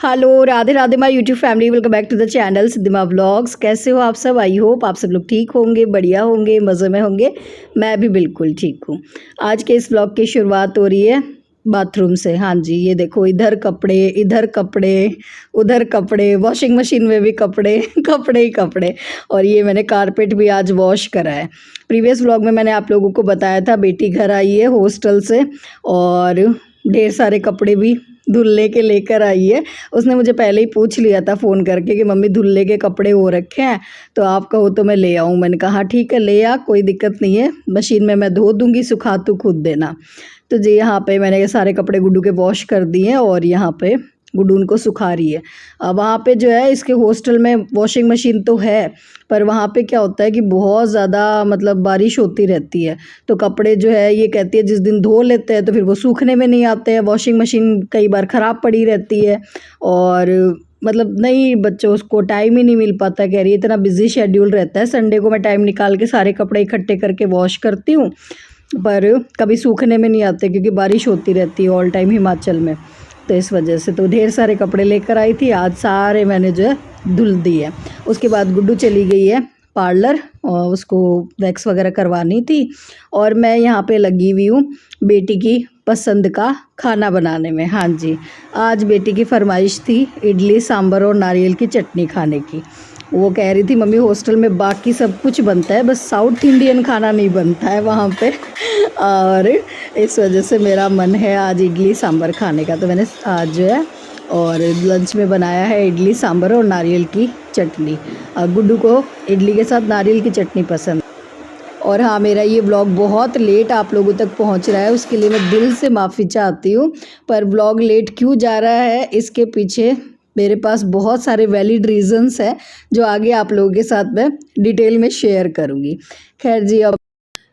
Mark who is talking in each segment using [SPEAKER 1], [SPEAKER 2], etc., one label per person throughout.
[SPEAKER 1] Hello, Radhe Radhe my YouTube family, welcome back to the channel Siddhima vlogs. कैसे हो आप सब? आई होप आप सब लोग ठीक होंगे, बढ़िया होंगे, मज़े में होंगे। मैं भी बिल्कुल ठीक हूँ। आज के इस व्लॉग की शुरुआत हो रही है बाथरूम से। हाँ जी, ये देखो, इधर कपड़े, उधर कपड़े, वॉशिंग मशीन में भी कपड़े कपड़े ही कपड़े। और ये मैंने कारपेट भी आज वॉश करा है। प्रीवियस व्लॉग में मैंने आप लोगों को बताया था, बेटी घर आई है हॉस्टल से और ढेर सारे कपड़े भी धुलने के लेकर आई है। उसने मुझे पहले ही पूछ लिया था फ़ोन करके कि मम्मी धुलने के कपड़े हो रखे हैं, तो आप कहो तो मैं ले आऊँ। मैंने कहा ठीक है, ले आ, कोई दिक्कत नहीं है, मशीन में मैं धो दूँगी, सुखा तू खुद देना। तो जी यहाँ पे मैंने ये सारे कपड़े गुड्डू के वॉश कर दिए हैं और यहाँ पे गुड्डू उनको सुखा रही है। वहाँ पे जो है इसके हॉस्टल में वॉशिंग मशीन तो है, पर वहाँ पे क्या होता है कि बहुत ज़्यादा मतलब बारिश होती रहती है, तो कपड़े जो है ये कहती है जिस दिन धो लेते हैं तो फिर वो सूखने में नहीं आते हैं। वॉशिंग मशीन कई बार ख़राब पड़ी रहती है और मतलब नहीं, बच्चों उसको टाइम ही नहीं मिल पाता। कह रही है इतना बिजी शेड्यूल रहता है, संडे को मैं टाइम निकाल के सारे कपड़े इकट्ठे करके वॉश करती हूँ, पर कभी सूखने में नहीं आते क्योंकि बारिश होती रहती है ऑल टाइम हिमाचल में। तो इस वजह से तो ढेर सारे कपड़े लेकर आई थी, आज सारे मैंने जो है धुल दिए। उसके बाद गुड्डू चली गई है पार्लर और उसको वैक्स वगैरह करवानी थी और मैं यहाँ पे लगी हुई हूँ बेटी की पसंद का खाना बनाने में। हाँ जी, आज बेटी की फरमाइश थी इडली सांभर और नारियल की चटनी खाने की। वो कह रही थी मम्मी हॉस्टल में बाकी सब कुछ बनता है, बस साउथ इंडियन खाना नहीं बनता है वहाँ पे और इस वजह से मेरा मन है आज इडली सांभर खाने का। तो मैंने आज जो है और लंच में बनाया है इडली सांभर और नारियल की चटनी। गुड्डू को इडली के साथ नारियल की चटनी पसंद। और हाँ, मेरा ये व्लॉग बहुत लेट आप लोगों तक पहुंच रहा है, उसके लिए मैं दिल से माफ़ी चाहती हूँ। पर व्लॉग लेट क्यों जा रहा है इसके पीछे मेरे पास बहुत सारे वैलिड रीजंस हैं जो आगे आप लोगों के साथ मैं डिटेल में शेयर करूँगी। खैर जी, अब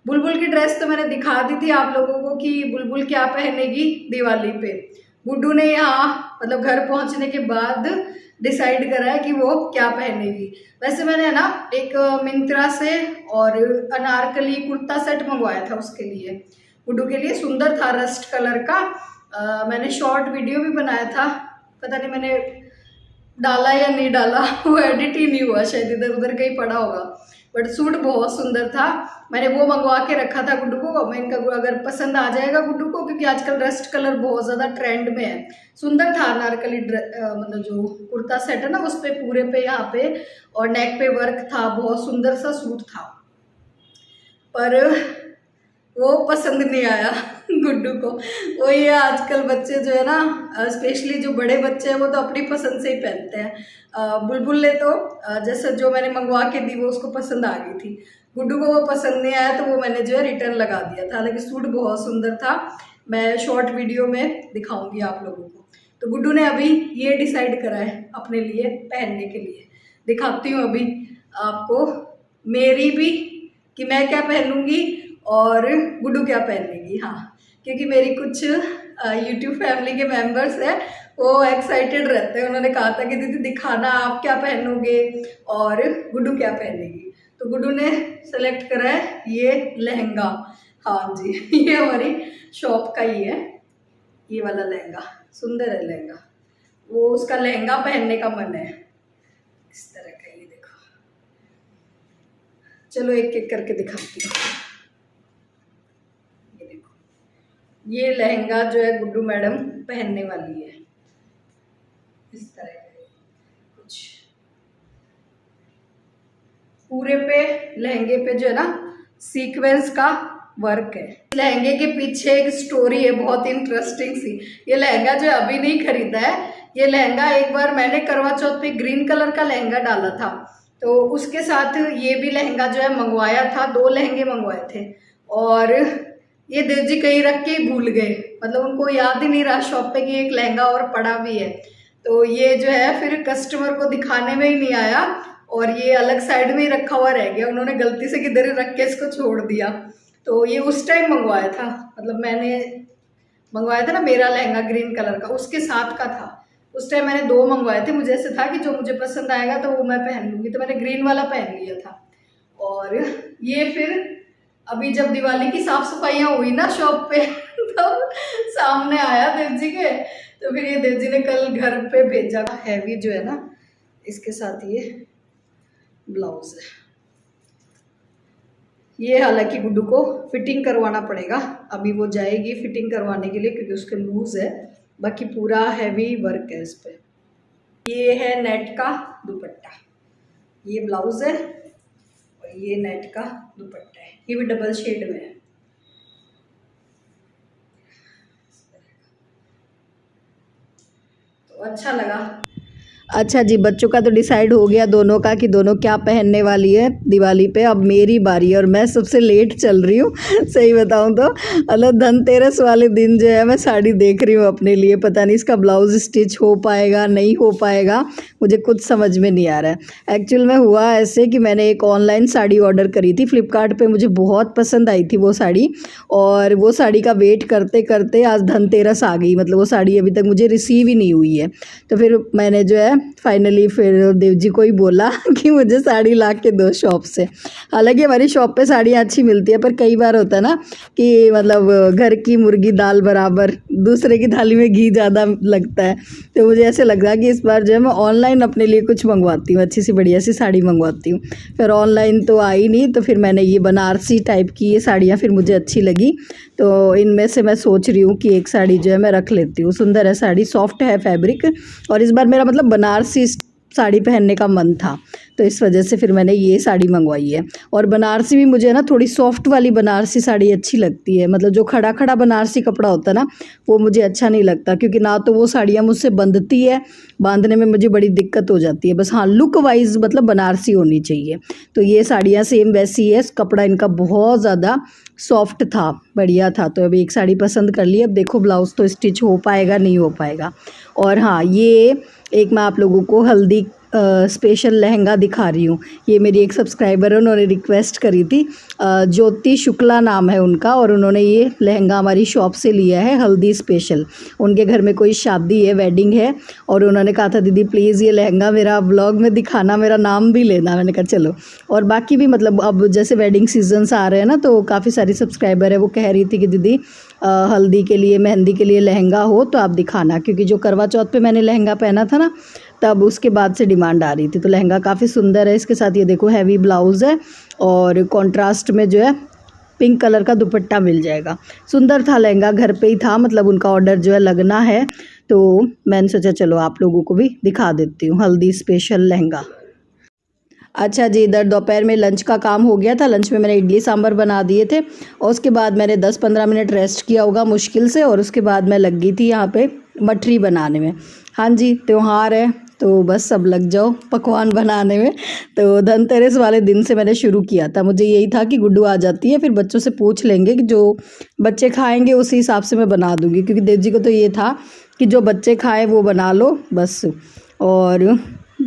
[SPEAKER 1] बुलबुल की ड्रेस तो मैंने दिखा दी थी आप लोगों को कि बुलबुल क्या पहनेगी दिवाली पे। गुड्डू ने यहाँ मतलब घर पहुँचने के बाद डिसाइड करा है कि वो क्या पहनेगी। वैसे मैंने ना एक मिंत्रा से और अनारकली कुर्ता सेट मंगवाया था उसके लिए, गुड्डू के लिए, सुंदर था, रस्ट कलर का। मैंने शॉर्ट वीडियो भी बनाया था, पता नहीं मैंने डाला या नहीं डाला, वो एडिट ही नहीं हुआ, शायद इधर उधर कहीं पड़ा होगा, बट सूट बहुत सुंदर था। मैंने वो मंगवा के रखा था गुड्डू को। मैं इनका अगर पसंद आ जाएगा गुड्डू को, क्योंकि आजकल रस्ट कलर बहुत ज़्यादा ट्रेंड में है। सुंदर था अनारकली मतलब जो कुर्ता सेट है ना, उस पर पूरे पे यहाँ पे और नेक पे वर्क था, बहुत सुंदर सा सूट था, पर वो पसंद नहीं आया गुड्डू को। वो ये आजकल बच्चे जो है ना, स्पेशली जो बड़े बच्चे हैं, वो तो अपनी पसंद से ही पहनते हैं। बुलबुल ने तो जैसे जो मैंने मंगवा के दी वो उसको पसंद आ गई थी, गुड्डू को वो पसंद नहीं आया, तो वो मैंने जो है रिटर्न लगा दिया था। हालांकि सूट बहुत सुंदर था, मैं शॉर्ट वीडियो में दिखाऊंगी आप लोगों को। तो गुड्डू ने अभी ये डिसाइड करा है अपने लिए पहनने के लिए, दिखाती हूँ अभी आपको मेरी भी कि मैं क्या पहनूंगी और गुड्डू क्या पहनेगी। हाँ, क्योंकि मेरी कुछ यूट्यूब फैमिली के मेंबर्स हैं, वो एक्साइटेड रहते हैं। उन्होंने कहा था कि दीदी दिखाना आप क्या पहनोगे और गुड्डू क्या पहनेगी। तो गुड्डू ने सेलेक्ट करा है ये लहंगा। हाँ जी, ये हमारी शॉप का ही है, ये वाला लहंगा, सुंदर है लहंगा। वो उसका लहंगा पहनने का मन है, इस तरह का। ये देखो, चलो एक एक करके दिखाती हूँ। ये लहंगा जो है गुड्डू मैडम पहनने वाली है, इस तरह का कुछ पूरे पे लहंगे पे जो है ना सीक्वेंस का वर्क है। लहंगे के पीछे एक स्टोरी है बहुत इंटरेस्टिंग सी। ये लहंगा जो है अभी नहीं खरीदा है, ये लहंगा एक बार मैंने करवा चौथ पे ग्रीन कलर का लहंगा डाला था, तो उसके साथ ये भी लहंगा जो है मंगवाया था। 2 लहंगे मंगवाए थे और ये देव जी कहीं रख के ही भूल गए, मतलब उनको याद ही नहीं रहा शॉप पे कि एक लहंगा और पड़ा भी है। तो ये जो है फिर कस्टमर को दिखाने में ही नहीं आया और ये अलग साइड में ही रखा हुआ रह गया, उन्होंने गलती से किधर रख के इसको छोड़ दिया। तो ये उस टाइम मंगवाया था, मतलब मैंने मंगवाया था ना मेरा लहंगा ग्रीन कलर का, उसके साथ का था। उस टाइम मैंने 2 मंगवाए थे, मुझे ऐसे था कि जो मुझे पसंद आएगा तो वो मैं पहन लूँगी, तो मैंने ग्रीन वाला पहन लिया था। और ये फिर अभी जब दिवाली की साफ सफाइयाँ हुई ना शॉप पे तब सामने आया देव जी के, तो फिर ये देव जी ने कल घर पे भेजा। हैवी जो है ना, इसके साथ ये ब्लाउज है। ये हालांकि गुड्डू को फिटिंग करवाना पड़ेगा, अभी वो जाएगी फिटिंग करवाने के लिए क्योंकि उसके लूज है। बाकी पूरा हैवी वर्क है इस पे। ये है नेट का दुपट्टा, ये ब्लाउज है और ये नेट का दुपट्टा है, ये भी डबल शेड में है। तो अच्छा लगा। अच्छा जी, बच्चों का तो डिसाइड हो गया दोनों का कि दोनों क्या पहनने वाली है दिवाली पे। अब मेरी बारी है और मैं सबसे लेट चल रही हूँ सही बताऊँ तो। मतलब धनतेरस वाले दिन जो है मैं साड़ी देख रही हूँ अपने लिए। पता नहीं इसका ब्लाउज स्टिच हो पाएगा नहीं हो पाएगा, मुझे कुछ समझ में नहीं आ रहा है। एक्चुअल में हुआ ऐसे कि मैंने एक ऑनलाइन साड़ी ऑर्डर करी थी फ्लिपकार्ट पर, मुझे बहुत पसंद आई थी वो साड़ी, और वो साड़ी का वेट करते करते आज धनतेरस आ गई। मतलब वो साड़ी अभी तक मुझे रिसीव ही नहीं हुई है। तो फिर मैंने जो है फाइनली फिर देव जी को ही बोला कि मुझे साड़ी ला के दो शॉप से। हालांकि हमारी शॉप पे साड़ियाँ अच्छी मिलती है, पर कई बार होता है ना कि मतलब घर की मुर्गी दाल बराबर, दूसरे की थाली में घी ज़्यादा लगता है। तो मुझे ऐसे लग रहा कि इस बार जो है मैं ऑनलाइन अपने लिए कुछ मंगवाती हूँ, अच्छी सी बढ़िया सी साड़ी मंगवाती हूँ। फिर ऑनलाइन तो आई नहीं, तो फिर मैंने ये बनारसी टाइप की ये साड़ियाँ फिर मुझे अच्छी लगी। तो इनमें से मैं सोच रही हूँ कि एक साड़ी जो है मैं रख लेती हूँ। सुंदर है साड़ी, सॉफ्ट है फैब्रिक, और इस बार मेरा मतलब बनारसी साड़ी पहनने का मन था, तो इस वजह से फिर मैंने ये साड़ी मंगवाई है। और बनारसी भी मुझे ना थोड़ी सॉफ्ट वाली बनारसी साड़ी अच्छी लगती है। मतलब जो खड़ा खड़ा बनारसी कपड़ा होता है ना, वो मुझे अच्छा नहीं लगता, क्योंकि ना तो वो साड़ियाँ मुझसे बंधती है, बांधने में मुझे बड़ी दिक्कत हो जाती है। बस हाँ, लुक वाइज मतलब बनारसी होनी चाहिए। तो ये साड़ियाँ सेम वैसी है, कपड़ा इनका बहुत ज़्यादा सॉफ्ट था, बढ़िया था। तो अभी एक साड़ी पसंद कर ली, अब देखो ब्लाउज़ तो स्टिच हो पाएगा नहीं हो पाएगा। और हाँ, ये एक मैं आप लोगों को हल्दी स्पेशल लहंगा दिखा रही हूँ। ये मेरी एक सब्सक्राइबर है, उन्होंने रिक्वेस्ट करी थी, ज्योति शुक्ला नाम है उनका, और उन्होंने ये लहंगा हमारी शॉप से लिया है हल्दी स्पेशल। उनके घर में कोई शादी है, वेडिंग है, और उन्होंने कहा था दीदी प्लीज़ ये लहंगा मेरा व्लॉग में दिखाना, मेरा नाम भी लेना। मैंने कहा चलो। और बाकी भी मतलब अब जैसे वेडिंग सीजन्स आ रहे हैं ना, तो काफ़ी सारी सब्सक्राइबर है, वो कह रही थी कि दीदी हल्दी के लिए मेहंदी के लिए लहंगा हो तो आप दिखाना, क्योंकि जो करवा चौथ पे मैंने लहंगा पहना था ना, तब उसके बाद से डिमांड आ रही थी। तो लहंगा काफ़ी सुंदर है, इसके साथ ये देखो हैवी ब्लाउज़ है और कॉन्ट्रास्ट में जो है पिंक कलर का दुपट्टा मिल जाएगा। सुंदर था लहंगा, घर पे ही था, मतलब उनका ऑर्डर जो है लगना है, तो मैंने सोचा चलो आप लोगों को भी दिखा देती हूँ हल्दी स्पेशल लहंगा। अच्छा जी, इधर दोपहर में लंच का काम हो गया था। लंच में मैंने इडली सांभर बना दिए थे, और उसके बाद मैंने 10-15 मिनट रेस्ट किया होगा मुश्किल से, और उसके बाद मैं लग गई थी यहाँ पे मठरी बनाने में। हाँ जी, त्योहार है तो बस सब लग जाओ पकवान बनाने में। तो धनतेरस वाले दिन से मैंने शुरू किया था। मुझे यही था कि गुड्डू आ जाती है, फिर बच्चों से पूछ लेंगे कि जो बच्चे खाएंगे उसी हिसाब से मैं बना दूँगी, क्योंकि देव जी को तो ये था कि जो बच्चे खाएँ वो बना लो बस। और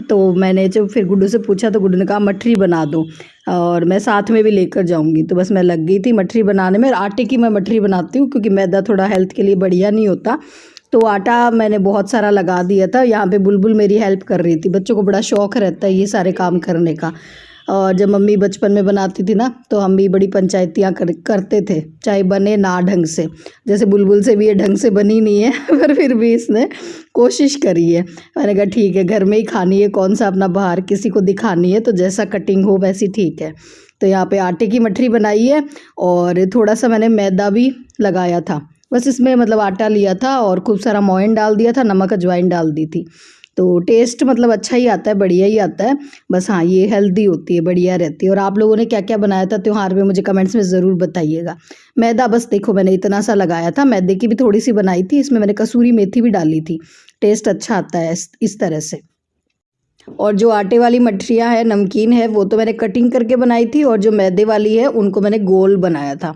[SPEAKER 1] तो मैंने जब फिर गुड्डू से पूछा तो गुड्डू ने कहा मठरी बना दो, और मैं साथ में भी लेकर जाऊंगी। तो बस मैं लग गई थी मठरी बनाने में। आटे की मैं मठरी बनाती हूँ, क्योंकि मैदा थोड़ा हेल्थ के लिए बढ़िया नहीं होता। तो आटा मैंने बहुत सारा लगा दिया था। यहाँ पे बुलबुल मेरी हेल्प कर रही थी। बच्चों को बड़ा शौक़ रहता है ये सारे काम करने का। और जब मम्मी बचपन में बनाती थी ना, तो हम भी बड़ी पंचायतियाँ करते थे, चाहे बने ना ढंग से। जैसे बुलबुल से भी ये ढंग से बनी नहीं है पर फिर भी इसने कोशिश करी है। मैंने कहा ठीक है, घर में ही खानी है, कौन सा अपना बाहर किसी को दिखानी है, तो जैसा कटिंग हो वैसी ठीक है। तो यहाँ पे आटे की मठरी बनाई है, और थोड़ा सा मैंने मैदा भी लगाया था। बस इसमें मतलब आटा लिया था और खूब सारा मोयन डाल दिया था, नमक अजवाइन डाल दी थी। तो टेस्ट मतलब अच्छा ही आता है, बढ़िया ही आता है। बस हाँ, ये हेल्दी होती है, बढ़िया रहती है। और आप लोगों ने क्या क्या बनाया था त्योहार में, मुझे कमेंट्स में ज़रूर बताइएगा। मैदा बस देखो मैंने इतना सा लगाया था, मैदे की भी थोड़ी सी बनाई थी, इसमें मैंने कसूरी मेथी भी डाली थी। टेस्ट अच्छा आता है इस तरह से। और जो आटे वाली मठरियाँ है, नमकीन है, वो तो मैंने कटिंग करके बनाई थी, और जो मैदे वाली है उनको मैंने गोल बनाया था।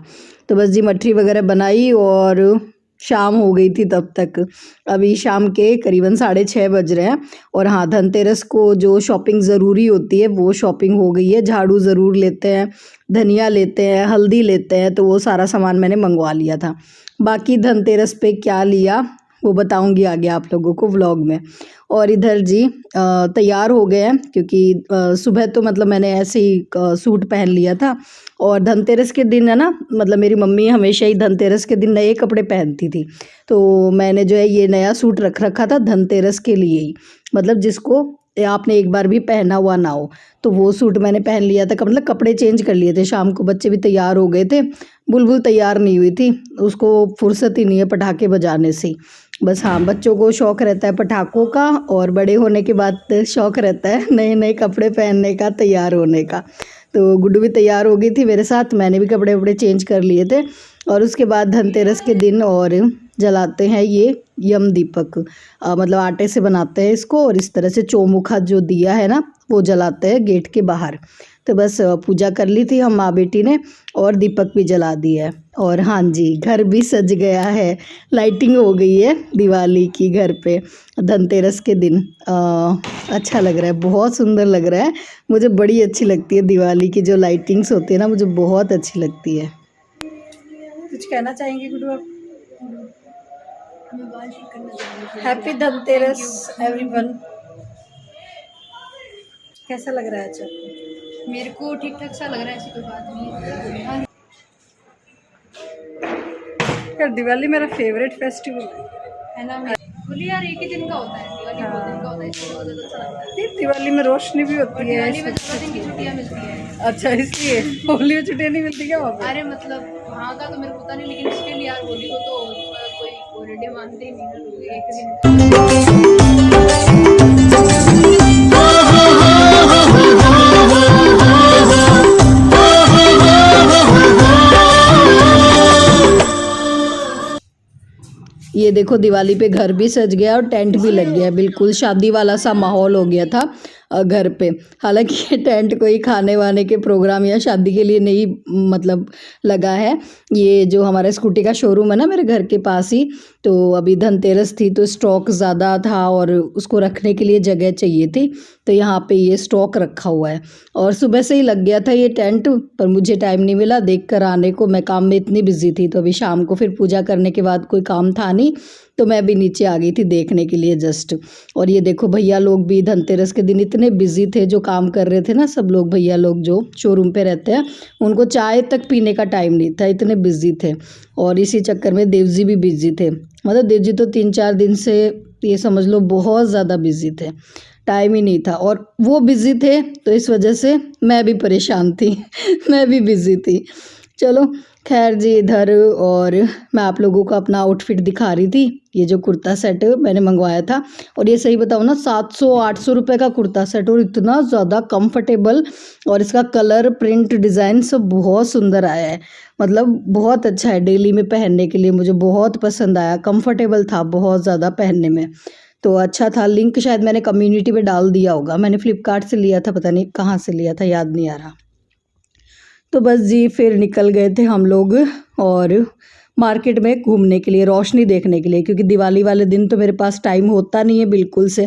[SPEAKER 1] तो बस जी मठरी वगैरह बनाई और शाम हो गई थी तब तक। अभी शाम के करीबन 6:30 बज रहे हैं। और हाँ, धनतेरस को जो शॉपिंग ज़रूरी होती है वो शॉपिंग हो गई है। झाड़ू ज़रूर लेते हैं, धनिया लेते हैं, हल्दी लेते हैं, तो वो सारा सामान मैंने मंगवा लिया था। बाकी धनतेरस पे क्या लिया वो बताऊंगी आगे आप लोगों को व्लॉग में। और इधर जी तैयार हो गए हैं क्योंकि सुबह तो मतलब मैंने ऐसे ही सूट पहन लिया था। और धनतेरस के दिन है ना, मतलब मेरी मम्मी हमेशा ही धनतेरस के दिन नए कपड़े पहनती थी, तो मैंने जो है ये नया सूट रख रखा था धनतेरस के लिए ही, मतलब जिसको आपने एक बार भी पहना हुआ ना हो, तो वो सूट मैंने पहन लिया था। मतलब कपड़े चेंज कर लिए थे शाम को, बच्चे भी तैयार हो गए थे। बुलबुल तैयार नहीं हुई थी, उसको फुर्सत ही नहीं है पटाखे बजाने से। बस हाँ, बच्चों को शौक़ रहता है पटाखों का, और बड़े होने के बाद शौक़ रहता है नए नए कपड़े पहनने का, तैयार होने का। तो गुड्डू भी तैयार हो गई थी मेरे साथ, मैंने भी कपड़े वपड़े चेंज कर लिए थे। और उसके बाद धनतेरस के दिन और जलाते हैं ये यम दीपक, मतलब आटे से बनाते हैं इसको, और इस तरह से चौमुखा जो दिया है ना वो जलाते हैं गेट के बाहर। तो बस पूजा कर ली थी हम माँ बेटी ने, और दीपक भी जला दिया है। और हाँ जी, घर भी सज गया है, लाइटिंग हो गई है दिवाली की घर पे धनतेरस के दिन। अच्छा लग रहा है, बहुत सुंदर लग रहा है। मुझे बड़ी अच्छी लगती है दिवाली की जो लाइटिंग्स होती है ना, मुझे बहुत अच्छी लगती है। कुछ कहना चाहेंगे गुड्डू आप? Happy Dhanteras everyone. कैसा लग रहा है अच्छा आपको?
[SPEAKER 2] मेरे को ठीक ठाक सा लग रहा है, ऐसी कोई बात नहीं है।
[SPEAKER 1] यार दिवाली मेरा फेवरेट फेस्टिवल
[SPEAKER 2] है ना। बोलिए यार, एक ही दिन का होता है दिवाली, 2 दिन का होता है, इसलिए बहुत ज़्यादा अच्छा लगता है।
[SPEAKER 1] दिवाली में रोशनी भी होती है,
[SPEAKER 2] दिवाली में 2 दिन की छुट्टियाँ मिलती है।
[SPEAKER 1] अच्छा इसलिए होली में छुट्टियाँ नहीं मिलती क्या वहाँ पे?
[SPEAKER 2] अरे मतलब वहाँ का तो मेरे को पता नहीं, लेकिन स्टिल यार होली को तो कोई हॉलीडे मानते ही नहीं ना लोग, एक दिन। ये देखो दिवाली पे घर भी सज गया और टेंट भी लग गया, बिल्कुल शादी वाला सा माहौल हो गया था घर पे। हालांकि ये टेंट कोई खाने वाने के प्रोग्राम या शादी के लिए नहीं मतलब लगा है। ये जो हमारा स्कूटी का शोरूम है ना मेरे घर के पास ही, तो अभी धनतेरस थी तो स्टॉक ज़्यादा था और उसको रखने के लिए जगह चाहिए थी, तो यहाँ पे ये स्टॉक रखा हुआ है। और सुबह से ही लग गया था ये टेंट, पर मुझे टाइम नहीं मिला देख कर आने को, मैं काम में इतनी बिजी थी। तो अभी शाम को फिर पूजा करने के बाद कोई काम था नहीं, तो मैं भी नीचे आ गई थी देखने के लिए जस्ट। और ये देखो भैया लोग भी धनतेरस के दिन इतने बिजी थे, जो काम कर रहे थे ना सब लोग, भैया लोग जो शोरूम पे रहते हैं, उनको चाय तक पीने का टाइम नहीं था, इतने बिजी थे। और इसी चक्कर में देव जी भी बिजी थे, मतलब देव जी तो 3-4 दिन से ये समझ लो बहुत ज़्यादा बिजी थे, टाइम ही नहीं था। और वो बिजी थे तो इस वजह से मैं भी परेशान थी मैं भी बिजी थी। चलो खैर जी, इधर और मैं आप लोगों को अपना आउटफिट दिखा रही थी। ये जो कुर्ता सेट मैंने मंगवाया था, और ये सही बताऊँ ना 700-800 रुपये का कुर्ता सेट, और इतना ज़्यादा कंफर्टेबल, और इसका कलर प्रिंट डिज़ाइन सब बहुत सुंदर आया है, मतलब बहुत अच्छा है डेली में पहनने के लिए। मुझे बहुत पसंद आया, कंफर्टेबल था बहुत ज़्यादा पहनने में, तो अच्छा था। लिंक शायद मैंने कम्युनिटी में डाल दिया होगा, मैंने फ्लिपकार्ट से लिया था, पता नहीं कहाँ से लिया था, याद नहीं आ रहा। तो बस जी फिर निकल गए थे हम लोग और मार्केट में घूमने के लिए, रोशनी देखने के लिए, क्योंकि दिवाली वाले दिन तो मेरे पास टाइम होता नहीं है बिल्कुल से।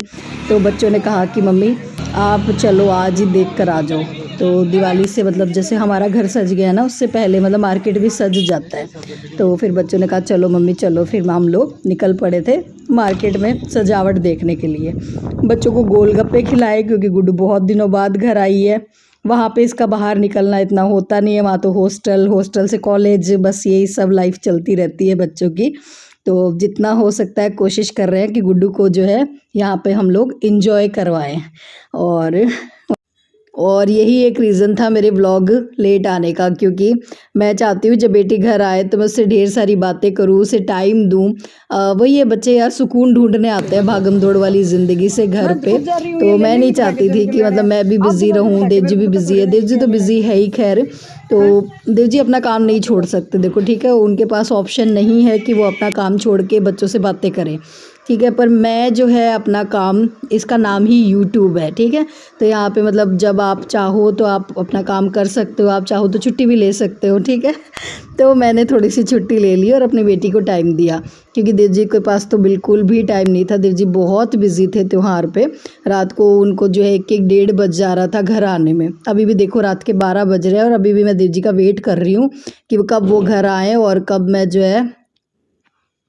[SPEAKER 2] तो बच्चों ने कहा कि मम्मी आप चलो आज ही देख कर आ जाओ। तो दिवाली से मतलब जैसे हमारा घर सज गया ना, उससे पहले मतलब मार्केट भी सज जाता है। तो फिर बच्चों ने कहा चलो मम्मी चलो, फिर हम लोग निकल पड़े थे मार्केट में सजावट देखने के लिए। बच्चों को गोलगप्पे खिलाए, क्योंकि गुड्डू बहुत दिनों बाद घर आई है। वहाँ पे इसका बाहर निकलना इतना होता नहीं है, वहाँ तो हॉस्टल से कॉलेज, बस यही सब लाइफ चलती रहती है बच्चों की। तो जितना हो सकता है कोशिश कर रहे हैं कि गुड्डू को जो है यहाँ पे हम लोग इंजॉय करवाएं। और यही एक रीज़न था मेरे व्लॉग लेट आने का, क्योंकि मैं चाहती हूँ जब बेटी घर आए तो मैं उससे ढेर सारी बातें करूँ, उसे टाइम दूँ। वही ये बच्चे यार सुकून ढूंढने आते हैं भागम दौड़ वाली ज़िंदगी से घर पे, तो मैं नहीं चाहती थी कि मतलब मैं भी बिज़ी रहूँ, देव जी भी बिज़ी है। देव जी तो बिज़ी है ही खैर, तो देव जी अपना काम नहीं छोड़ सकते, देखो ठीक है, उनके पास ऑप्शन नहीं है कि वो अपना काम छोड़ के बच्चों से बातें करें, ठीक है। पर मैं जो है अपना काम, इसका नाम ही यूट्यूब है, ठीक है। तो यहाँ पे मतलब जब आप चाहो तो आप अपना काम कर सकते हो, आप चाहो तो छुट्टी भी ले सकते हो, ठीक है। तो मैंने थोड़ी सी छुट्टी ले ली और अपनी बेटी को टाइम दिया, क्योंकि देव जी के पास तो बिल्कुल भी टाइम नहीं था। देव जी बहुत बिजी थे त्यौहार पे, रात को उनको जो है 1-1 बज जा रहा था घर आने में। अभी भी देखो रात के 12 बज रहे हैं और अभी भी मैं देव जी का वेट कर रही हूँ कि कब वो घर आए और कब मैं जो है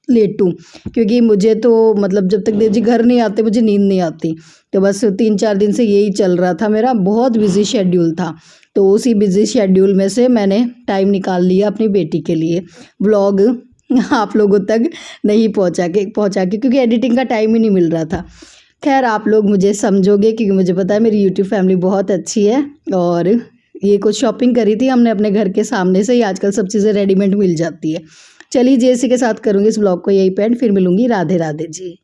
[SPEAKER 2] लेटूं, क्योंकि मुझे तो मतलब जब तक देव जी घर नहीं आते मुझे नींद नहीं आती। तो बस 3-4 दिन से यही चल रहा था, मेरा बहुत बिजी शेड्यूल था। तो उसी बिजी शेड्यूल में से मैंने टाइम निकाल लिया अपनी बेटी के लिए व्लॉग आप लोगों तक नहीं पहुंचा के क्योंकि एडिटिंग का टाइम ही नहीं मिल रहा था। खैर आप लोग मुझे समझोगे क्योंकि मुझे पता है मेरी यूट्यूब फैमिली बहुत अच्छी है। और ये कुछ शॉपिंग करी थी हमने अपने घर के सामने से ही, आजकल सब चीज़ें रेडीमेड मिल जाती है। चलिए जी इसी के साथ करूँगी इस ब्लॉग को यही पे एंड, फिर मिलूंगी। राधे राधे जी।